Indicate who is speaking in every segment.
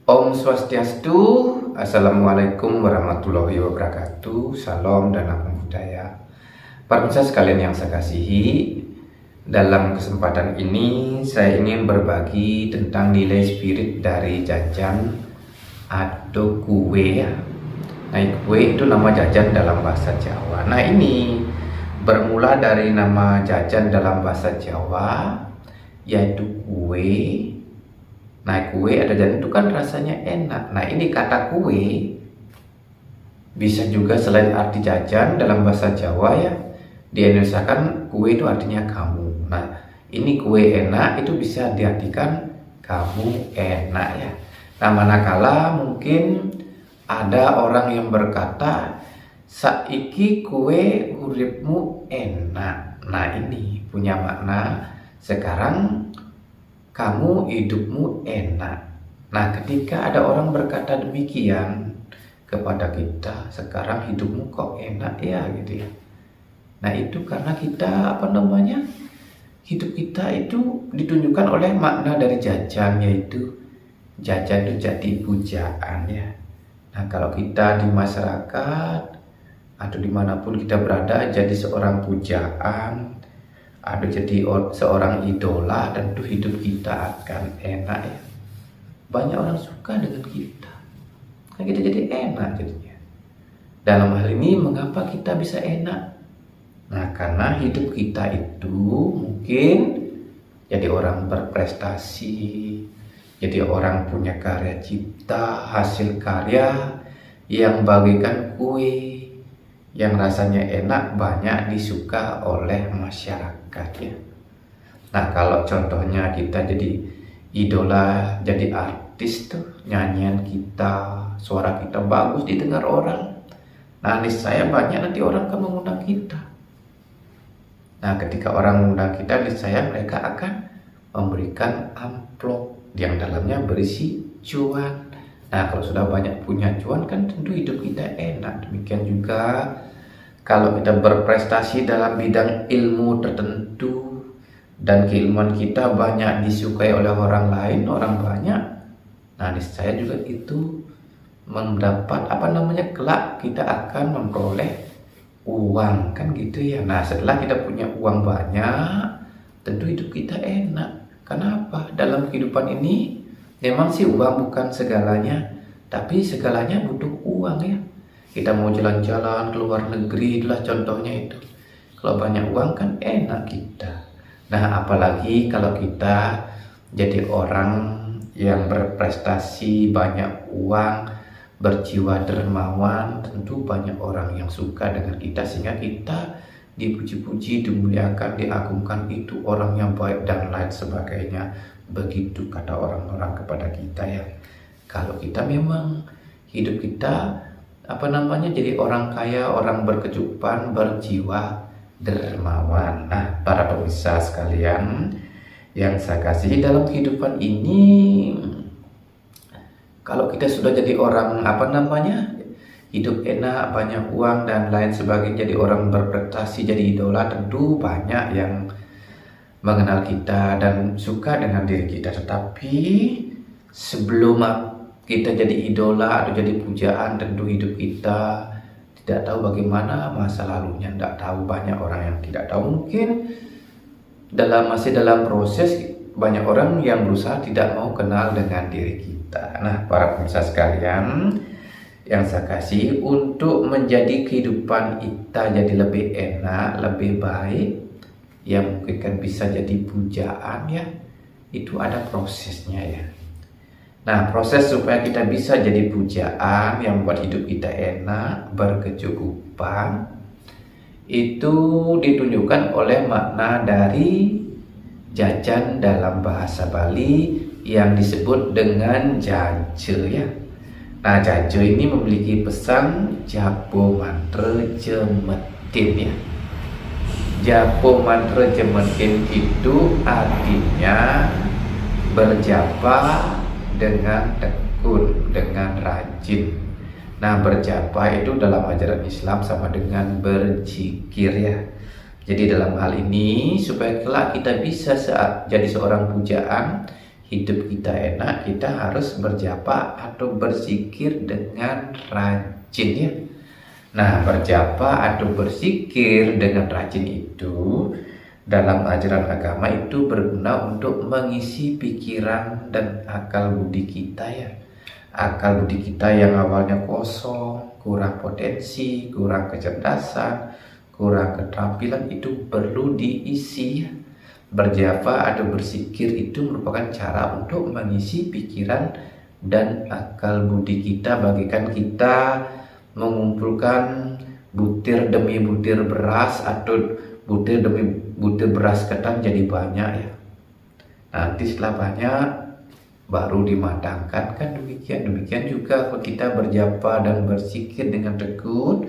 Speaker 1: Om Swastiastu, Assalamualaikum warahmatullahi wabarakatuh. Salam dan Namo Buddhaya. Para pemirsa sekalian yang saya kasihi, dalam kesempatan ini saya ingin berbagi tentang nilai spirit dari jajan atau kue ya. Nah, kue itu nama jajan dalam bahasa Jawa. Nah, ini bermula dari nama jajan dalam bahasa Jawa, yaitu kue. Nah, kue ada jajan itu kan rasanya enak. Nah, ini kata kue bisa juga selain arti jajan dalam bahasa Jawa ya, di Indonesia kan kue itu artinya kamu. Nah, ini kue enak itu bisa diartikan kamu enak ya. Nah, manakala mungkin ada orang yang berkata saiki kue uripmu enak. Nah, ini punya makna sekarang kamu hidupmu enak. Nah, ketika ada orang berkata demikian kepada kita, sekarang hidupmu kok enak ya gitu ya. Nah, itu karena kita hidup kita itu ditunjukkan oleh makna dari jajan, yaitu jajan itu jadi pujaan ya. Nah, kalau kita di masyarakat atau dimanapun kita berada jadi seorang pujaan, ada jadi seorang idola, tentu hidup kita akan enak ya. Banyak orang suka dengan kita, kan kita jadi enak jadinya. Dalam hal ini mengapa kita bisa enak? Nah, karena hidup kita itu mungkin jadi orang berprestasi, jadi orang punya karya cipta, hasil karya yang bagikan kue yang rasanya enak, banyak disuka oleh masyarakat ya. Nah, kalau contohnya kita jadi idola, jadi artis tuh, nyanyian kita, suara kita bagus didengar orang. Nah, niscaya banyak nanti orang akan mengundang kita. Nah, ketika orang mengundang kita, niscaya mereka akan memberikan amplop yang dalamnya berisi cuan. Nah, kalau sudah banyak punya cuan kan tentu hidup kita enak. Demikian juga kalau kita berprestasi dalam bidang ilmu tertentu dan keilmuan kita banyak disukai oleh orang lain, orang banyak. Nah, niscaya juga itu mendapat kelak kita akan memperoleh uang kan gitu ya. Nah, setelah kita punya uang banyak, tentu hidup kita enak. Kenapa? Dalam kehidupan ini memang sih uang bukan segalanya, tapi segalanya butuh uang ya. Kita mau jalan-jalan ke luar negeri, itulah contohnya itu. Kalau banyak uang kan enak kita. Nah, apalagi kalau kita jadi orang yang berprestasi, banyak uang, berjiwa dermawan, tentu banyak orang yang suka dengan kita, sehingga kita dipuji-puji, dimuliakan, diagungkan, itu orang yang baik dan lain sebagainya. Begitu kata orang-orang kepada kita ya. Kalau kita memang hidup kita jadi orang kaya, orang berkecukupan, berjiwa dermawan. Nah, para pemirsa sekalian yang saya kasihi, dalam kehidupan ini kalau kita sudah jadi orang hidup enak, banyak uang dan lain sebagainya, jadi orang berprestasi, jadi idola, tentu banyak yang mengenal kita dan suka dengan diri kita. Tetapi sebelum kita jadi idola atau jadi pujaan, tentu hidup kita tidak tahu bagaimana masa lalunya, tidak tahu. Banyak orang yang tidak tahu, mungkin masih dalam proses. Banyak orang yang berusaha tidak mau kenal dengan diri kita. Nah, para pemirsa sekalian yang saya kasih, untuk menjadi kehidupan kita jadi lebih enak, lebih baik, yang mungkin kan bisa jadi pujaan ya, itu ada prosesnya ya. Nah, proses supaya kita bisa jadi pujaan yang membuat hidup kita enak, berkecukupan, itu ditunjukkan oleh makna dari jajan dalam bahasa Bali yang disebut dengan jaje ya. Nah, jaje ini memiliki pesan japo mantra jemetin ya. Japo mantra jemetin itu artinya berjapa dengan tekun, dengan rajin. Nah, berjapa itu dalam ajaran Islam sama dengan berzikir ya. Jadi dalam hal ini supaya kelak kita bisa jadi seorang pujaan, hidup kita enak, kita harus berjapa atau berzikir dengan rajin ya. Nah, berjapa atau berzikir dengan rajin itu dalam ajaran agama itu berguna untuk mengisi pikiran dan akal budi kita ya. Akal budi kita yang awalnya kosong, kurang potensi, kurang kecerdasan, kurang keterampilan itu perlu diisi ya. Berjapa atau berzikir itu merupakan cara untuk mengisi pikiran dan akal budi kita, bagaikan kita mengumpulkan butir demi butir beras atau butir demi butir beras ketan jadi banyak ya. Nanti setelah banyak baru dimatangkan, kan demikian juga kalau kita berjapa dan berzikir dengan tekun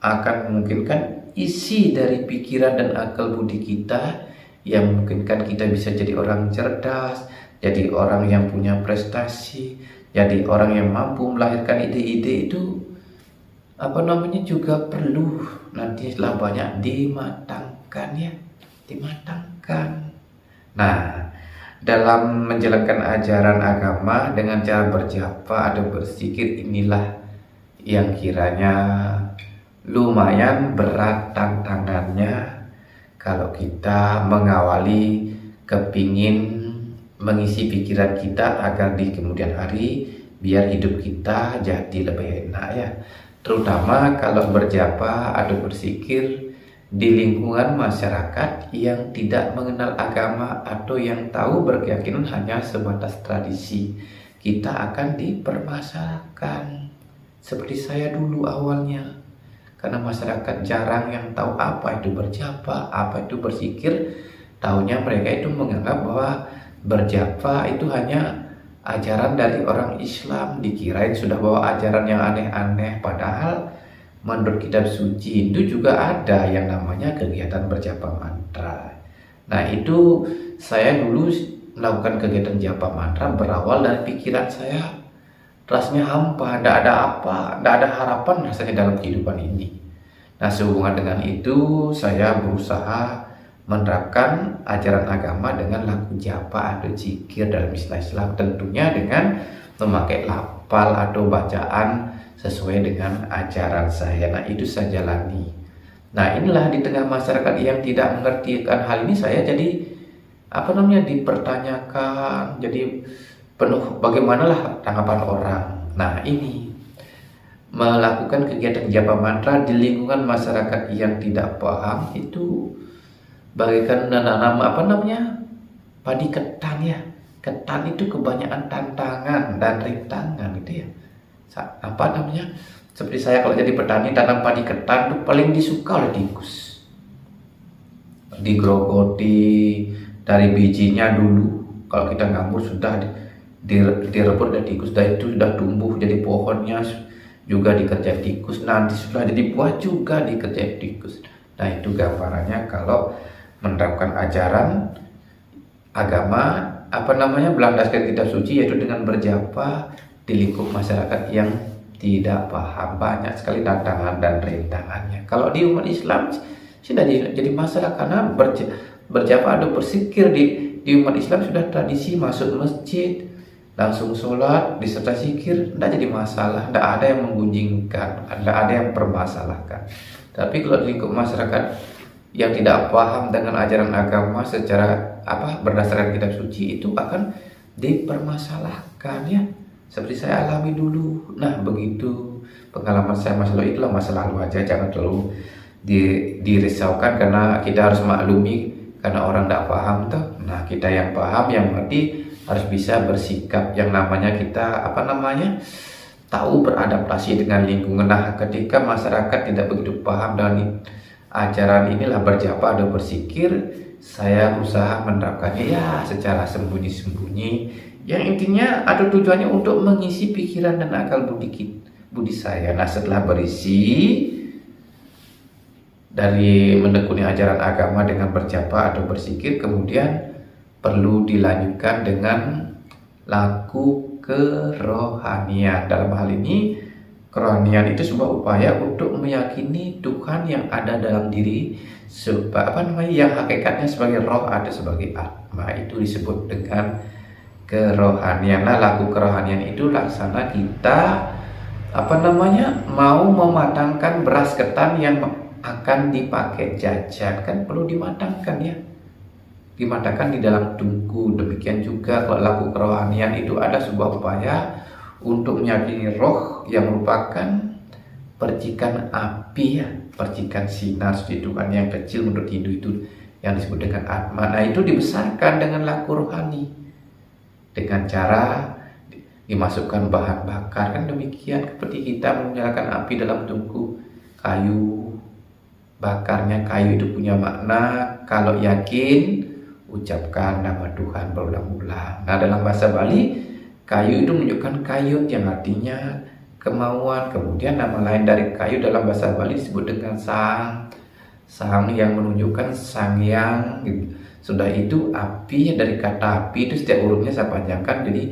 Speaker 1: akan memungkinkan isi dari pikiran dan akal budi kita yang memungkinkan kita bisa jadi orang cerdas, jadi orang yang punya prestasi, jadi orang yang mampu melahirkan ide-ide itu juga perlu nanti setelah banyak dimatangkan ya, dimatangkan. Nah, dalam menjalankan ajaran agama dengan cara berjapa atau berzikir inilah yang kiranya lumayan berat tantangannya kalau kita mengawali kepingin mengisi pikiran kita agar di kemudian hari biar hidup kita jadi lebih enak ya. Terutama kalau berjapa atau berzikir di lingkungan masyarakat yang tidak mengenal agama atau yang tahu berkeyakinan hanya sebatas tradisi, kita akan dipermasalahkan. Seperti saya dulu awalnya, karena masyarakat jarang yang tahu apa itu berjapa, apa itu berzikir. Taunya mereka itu menganggap bahwa berjapa itu hanya ajaran dari orang Islam, dikirain sudah bawa ajaran yang aneh-aneh, padahal menurut kitab suci Hindu juga ada yang namanya kegiatan berjapa mantra. Nah, itu saya dulu melakukan kegiatan japa mantra berawal dari pikiran saya rasanya hampa, tidak ada apa, tidak ada harapan rasanya dalam kehidupan ini. Nah, sehubungan dengan itu saya berusaha menerapkan ajaran agama dengan laku japa atau zikir dalam istilah Islam, tentunya dengan memakai lafal atau bacaan sesuai dengan ajaran saya. Nah, itu saya jalani. Nah, inilah di tengah masyarakat yang tidak mengerti hal ini, saya jadi dipertanyakan, jadi penuh bagaimanalah tanggapan orang. Nah, ini melakukan kegiatan japa mantra di lingkungan masyarakat yang tidak paham itu bagaikan menanam padi ketan ya. Ketan itu kebanyakan tantangan dan rintangan gitu ya. Seperti saya kalau jadi petani tanam padi ketan itu paling disuka oleh tikus. Digerogoti dari bijinya dulu. Kalau kita ngambur sudah direbut dari tikus, dan itu sudah tumbuh jadi pohonnya juga dikerjain tikus, nanti sudah jadi buah juga dikerjain tikus. Nah, itu gambarannya kalau menerapkan ajaran agama berlandaskan kitab suci, yaitu dengan berjapa di lingkup masyarakat yang tidak paham. Banyak sekali tantangan dan rintangannya. Kalau di umat Islam sudah jadi masalah, karena berjapa atau berzikir di umat Islam sudah tradisi, masuk masjid langsung sholat disertai zikir, tidak jadi masalah, tidak ada yang menggunjingkan, tidak ada yang permasalahkan. Tapi kalau di lingkup masyarakat yang tidak paham dengan ajaran agama secara berdasarkan kitab suci, itu akan dipermasalahkan ya, seperti saya alami dulu. Nah, begitu pengalaman saya masa lalu, itulah masa lalu aja, jangan terlalu dirisaukan, karena kita harus maklumi karena orang tidak paham tuh. Nah, kita yang paham, yang mengerti harus bisa bersikap yang namanya kita tahu beradaptasi dengan lingkungan. Nah, ketika masyarakat tidak begitu paham dengan ajaran inilah berjapa atau berzikir, saya berusaha menerapkannya ya secara sembunyi-sembunyi, yang intinya atau tujuannya untuk mengisi pikiran dan akal budi saya. Nah, setelah berisi dari menekuni ajaran agama dengan berjapa atau berzikir, kemudian perlu dilanjutkan dengan laku kerohanian. Dalam hal ini, kerohanian itu sebuah upaya untuk meyakini Tuhan yang ada dalam diri, yang hakikatnya sebagai roh atau sebagai atma. Itu disebut dengan kerohanian. Nah, laku kerohanian itu laksana kita mau mematangkan beras ketan yang akan dipakai jajan, kan perlu dimatangkan ya, dimatangkan di dalam tungku. Demikian juga kalau laku kerohanian itu ada sebuah upaya untuk meyakini roh yang merupakan percikan api ya, percikan sinar suci Tuhan yang kecil menurut Hindu itu yang disebut dengan Atma. Nah, itu dibesarkan dengan laku rohani dengan cara dimasukkan bahan bakar, kan demikian seperti kita menyalakan api dalam tungku kayu. Bakarnya kayu itu punya makna, kalau yakin ucapkan nama Tuhan berulang-ulang. Nah, dalam bahasa Bali kayu itu menunjukkan kayun yang artinya kemauan. Kemudian nama lain dari kayu dalam bahasa Bali disebut dengan sang. Sang yang menunjukkan sang yang. Sudah itu api, dari kata api itu setiap hurufnya saya panjangkan jadi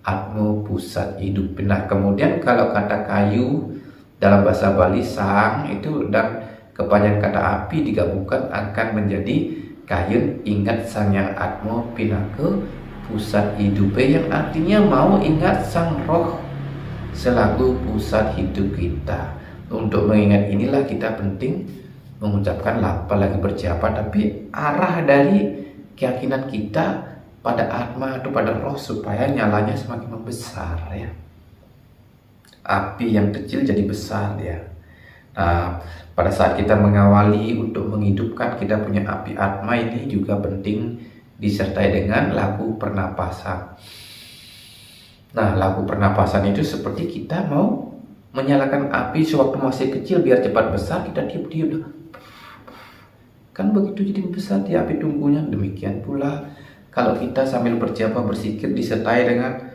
Speaker 1: Atmo, pusat hidup. Nah, kemudian kalau kata kayu dalam bahasa Bali sang itu dan kepanjangan kata api digabungkan akan menjadi kayun, ingat sang yang Atmo pinake pusat hidup, yang artinya mau ingat sang roh selaku pusat hidup kita. Untuk mengingat inilah kita penting mengucapkan lapa lagi berjapa, tapi arah dari keyakinan kita pada Atma atau pada roh supaya nyalanya semakin membesar ya. Api yang kecil jadi besar ya. Nah, pada saat kita mengawali untuk menghidupkan kita punya api Atma ini juga penting disertai dengan laku pernapasan. Nah, laku pernapasan itu seperti kita mau menyalakan api sewaktu masih kecil biar cepat besar, kita diam-diam kan begitu jadi besar di api tungkunya. Demikian pula kalau kita sambil berjapa bersikir disertai dengan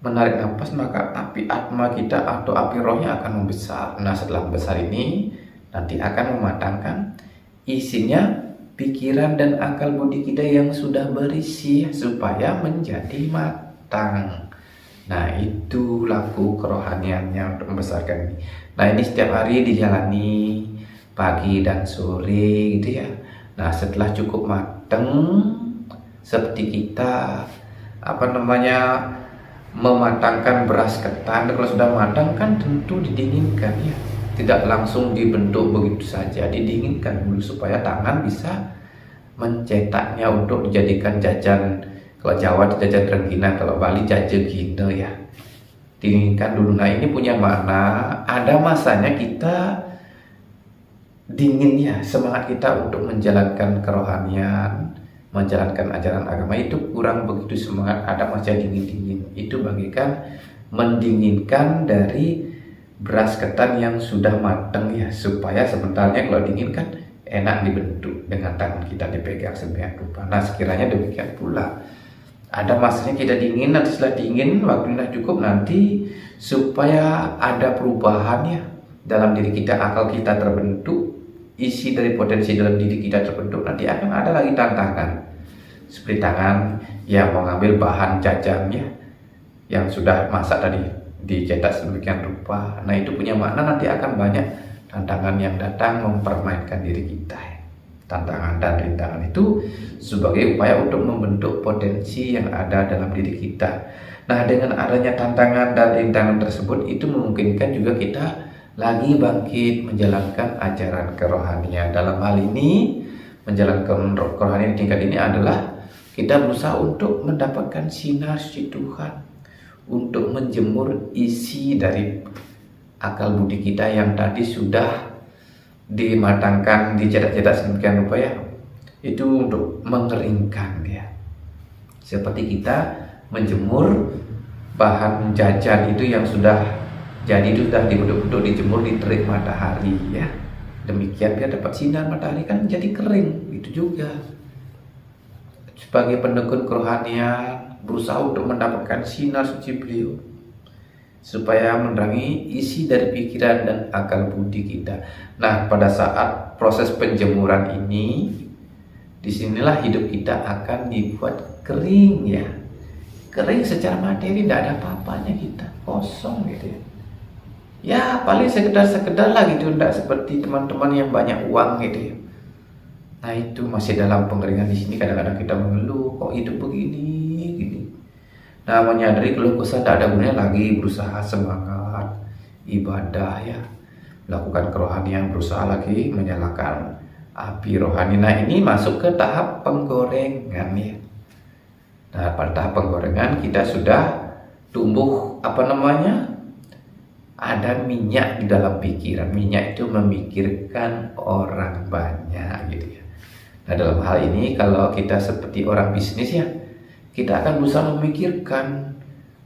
Speaker 1: menarik nafas, maka api Atma kita atau api rohnya akan membesar. Nah, setelah besar ini nanti akan mematangkan isinya pikiran dan akal budi kita yang sudah berisi supaya menjadi matang. Nah, itu laku kerohaniannya untuk membesarkan ini. Nah, ini setiap hari dijalani pagi dan sore gitu ya. Nah, setelah cukup matang seperti kita mematangkan beras ketan, kalau sudah matang kan tentu didinginkan ya, tidak langsung dibentuk begitu saja, didinginkan dulu supaya tangan bisa mencetaknya untuk dijadikan jajan. Kalau Jawa jajan rengginang, kalau Bali jajan gino ya, dinginkan dulu. Nah, ini punya makna, ada masanya kita dingin ya, semangat kita untuk menjalankan kerohanian, menjalankan ajaran agama itu kurang begitu semangat, ada masa dingin-dingin. Itu bagikan mendinginkan dari beras ketan yang sudah matang ya, supaya sebentarnya kalau dingin kan enak dibentuk dengan tangan kita dipegang sedemikian rupa. Nah, sekiranya demikian pula ada masanya kita dingin, nanti setelah dingin waktunya cukup nanti supaya ada perubahan ya dalam diri kita, akal kita terbentuk, isi dari potensi dalam diri kita terbentuk. Nanti akan ada lagi tantangan seperti tangan yang mau ngambil bahan jajannya yang sudah masak tadi dicetak sedemikian rupa. Nah, itu punya makna nanti akan banyak tantangan yang datang mempermainkan diri kita. Tantangan dan rintangan itu sebagai upaya untuk membentuk potensi yang ada dalam diri kita. Nah, dengan adanya tantangan dan rintangan tersebut itu memungkinkan juga kita lagi bangkit menjalankan ajaran kerohanian. Dalam hal ini menjalankan kerohanian tingkat ini adalah kita berusaha untuk mendapatkan sinar suci Tuhan, untuk menjemur isi dari akal budi kita yang tadi sudah dimatangkan, dicetak-cetak sedemikian rupa ya, itu untuk mengeringkan ya, seperti kita menjemur bahan jajan itu yang sudah jadi, itu sudah dibentuk-bentuk, dijemur di terik matahari ya, demikian biar dapat sinar matahari kan jadi kering. Itu juga sebagai pendekun kerohanian berusaha untuk mendapatkan sinar suci beliau supaya menerangi isi dari pikiran dan akal budi kita. Nah, pada saat proses penjemuran ini, disinilah hidup kita akan dibuat kering ya. Kering secara materi, tidak ada apa-apanya, kita kosong gitu ya. Ya paling sekedar lah gitu, tidak seperti teman-teman yang banyak uang gitu ya. Nah, itu masih dalam pengeringan. Di sini kadang-kadang kita mengeluh, kok hidup begini gini. Nah, menyadari keluh kesah tidak ada gunanya lagi berusaha semangat ibadah ya, melakukan kerohanian, berusaha lagi menyalakan api rohani. Nah, ini masuk ke tahap penggorengan ya. Nah, pada tahap penggorengan kita sudah tumbuh ada minyak di dalam pikiran. Minyak itu memikirkan orang banyak gitu ya. Nah, dalam hal ini kalau kita seperti orang bisnis ya, kita akan berusaha memikirkan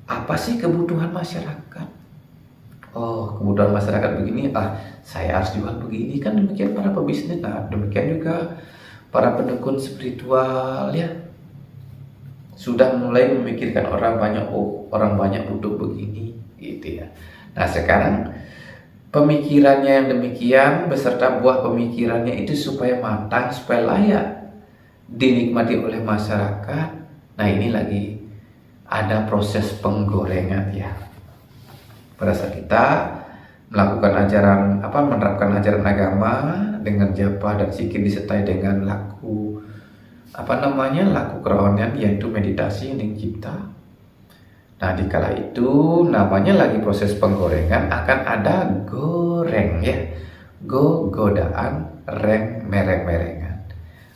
Speaker 1: apa sih kebutuhan masyarakat. Oh, kebutuhan masyarakat begini, saya harus jual begini, kan demikian para pebisnis. Nah, demikian juga para pendukun spiritual ya, sudah mulai memikirkan orang banyak, orang banyak butuh begini gitu ya. Nah, sekarang pemikirannya yang demikian beserta buah pemikirannya itu supaya matang, supaya layak dinikmati oleh masyarakat. Nah, ini lagi ada proses penggorengan ya. Pada saat kita melakukan menerapkan ajaran agama dengan japa dan zikir disertai dengan laku kerohanian, yaitu meditasi yang cipta. Nah, dikala itu namanya lagi proses penggorengan, akan ada goreng ya. Godaan, mereng-merengan.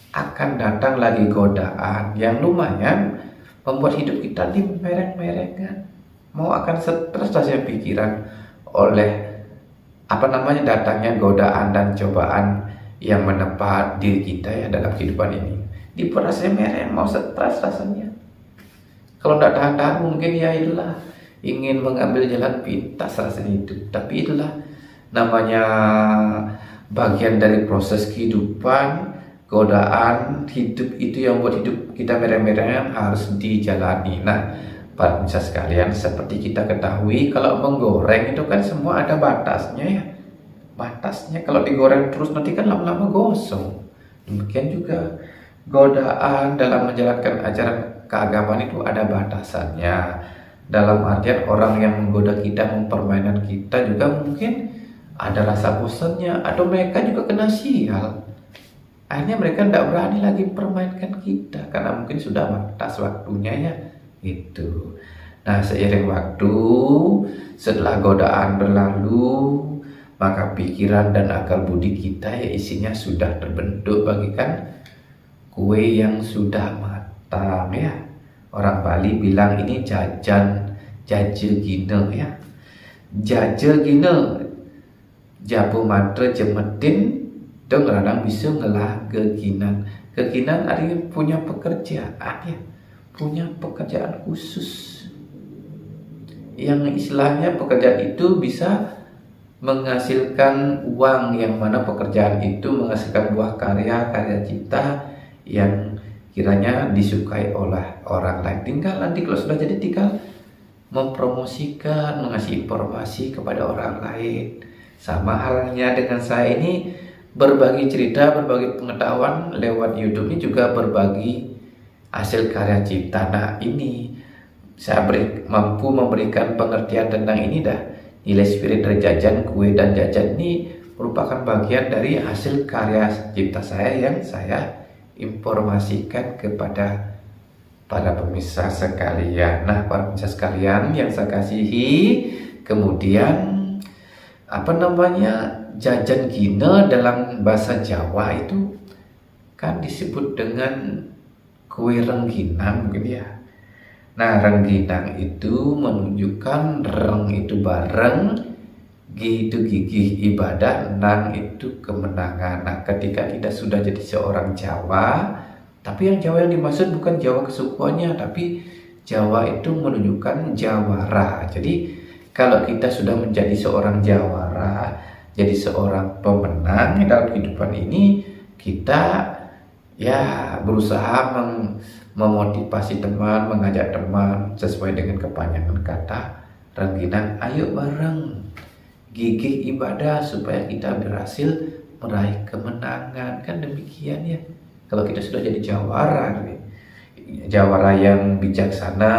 Speaker 1: Akan datang lagi godaan yang lumayan membuat hidup kita di mereng-merengan. Mau akan stres saja pikiran oleh datangnya godaan dan cobaan yang menempa diri kita ya dalam kehidupan ini. Di rasanya mereng, mau stres rasanya. Kalau tidak tahan-tahan mungkin ya itulah ingin mengambil jalan pintas rasanya itu. Tapi itulah namanya bagian dari proses kehidupan. Godaan hidup itu yang buat hidup kita mereng-merengan harus dijalani. Nah, para pemirsa sekalian, seperti kita ketahui kalau menggoreng itu kan semua ada batasnya ya. Batasnya kalau digoreng terus nanti kan lama-lama gosong. Demikian juga godaan dalam menjalankan ajaran keagamaan itu ada batasannya. Dalam artian orang yang menggoda kita, mempermainkan kita juga mungkin ada rasa bosannya, atau mereka juga kena sial. Akhirnya mereka tidak berani lagi mempermainkan kita karena mungkin sudah batas waktunya ya gitu. Nah, seiring waktu setelah godaan berlalu, maka pikiran dan akal budi kita ya isinya sudah terbentuk bagikan kue yang sudah matang ya. Orang Bali bilang ini jaje gine ya. Jaje gine jabu matre jemetin dong kadang bisa ngelah keginan artinya punya pekerjaan ya, punya pekerjaan khusus yang istilahnya pekerjaan itu bisa menghasilkan uang, yang mana pekerjaan itu menghasilkan buah karya cipta yang kiranya disukai oleh orang lain. Tinggal nanti kalau sudah jadi tinggal mempromosikan, mengasih informasi kepada orang lain. Sama halnya dengan saya ini, berbagi cerita, berbagi pengetahuan lewat YouTube ini juga berbagi hasil karya cipta. Nah, ini saya mampu memberikan pengertian tentang ini dah. Nilai spirit dari jajan, kue dan jajan ini merupakan bagian dari hasil karya cipta saya yang saya informasikan kepada para pemirsa sekalian. Nah, para pemirsa sekalian yang saya kasihi, kemudian jajan gina dalam bahasa Jawa itu kan disebut dengan kue rengginang mungkin ya. Nah, rengginang itu menunjukkan reng itu bareng, gi itu gigih ibadah, nang itu kemenangan. Nah, ketika kita sudah jadi seorang Jawa, tapi yang Jawa yang dimaksud bukan Jawa kesukuannya, tapi Jawa itu menunjukkan jawara. Jadi kalau kita sudah menjadi seorang jawara, jadi seorang pemenang dalam kehidupan ini, kita ya berusaha memotivasi teman, mengajak teman sesuai dengan kepanjangan kata rengginang. Ayo bareng gigih ibadah supaya kita berhasil meraih kemenangan. Kan demikian ya. Kalau kita sudah jadi jawara yang bijaksana,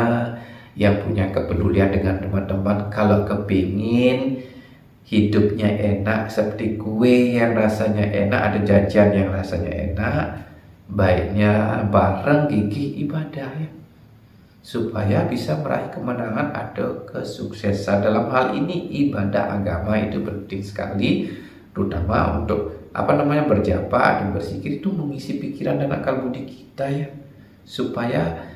Speaker 1: yang punya kepedulian dengan teman-teman, kalau kepingin hidupnya enak seperti kue yang rasanya enak, ada jajan yang rasanya enak, baiknya bareng gigih ibadah ya. supaya bisa meraih kemenangan atau kesuksesan. Dalam hal ini ibadah agama itu penting sekali, terutama untuk berjapa dan berzikir itu mengisi pikiran dan akal budi kita ya, supaya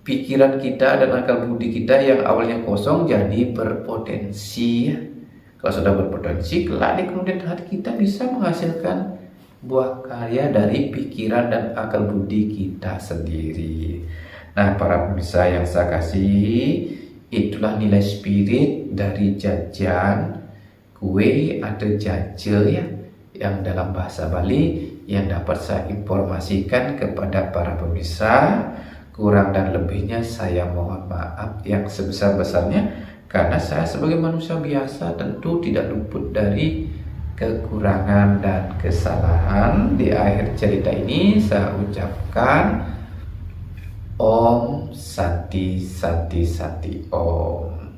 Speaker 1: pikiran kita dan akal budi kita yang awalnya kosong jadi berpotensi ya. Kalau sudah berpotensi, kelak di kemudian hari kita bisa menghasilkan buah karya dari pikiran dan akal budi kita sendiri. Nah, para pemirsa yang saya kasih, itulah nilai spirit dari jajan kue atau jaje ya, yang dalam bahasa Bali yang dapat saya informasikan kepada para pemirsa. Kurang dan lebihnya saya mohon maaf yang sebesar-besarnya, karena saya sebagai manusia biasa tentu tidak luput dari kekurangan dan kesalahan. Di akhir cerita ini saya ucapkan Om Santi Santi Santi Om.